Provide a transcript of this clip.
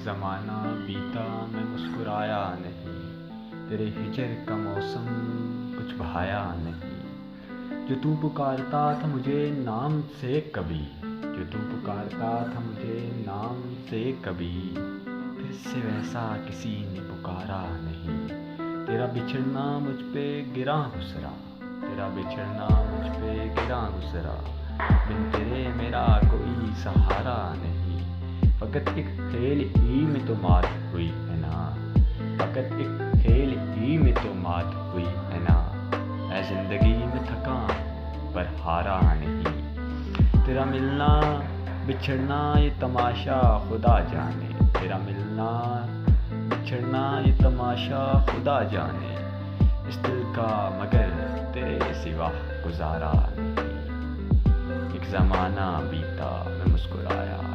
ज़माना बीता मैं मुस्कुराया नहीं, तेरे हिजर का मौसम कुछ भाया नहीं। जो तू पुकारता था मुझे नाम से कभी, जो तू पुकारता था मुझे नाम से कभी, फिर से वैसा किसी ने पुकारा नहीं। तेरा बिछड़ना मुझ पे गिरा गुजरा, तेरा बिछड़ना मुझ पे गिरा गुजरा, बिन तेरे मेरा कोई सहारा नहीं। फकत एक खेल ही में तो मात हुई है ना, फकत एक खेल ही में तो मात हुई है ना। मैं जिंदगी में थका पर हारा नहीं। तेरा मिलना बिछड़ना ये तमाशा खुदा जाने, तेरा मिलना बिछड़ना ये तमाशा खुदा जाने। इस दिल का मगर तेरे सिवा गुजारा नहीं। एक ज़माना बीता मैं मुस्कुराया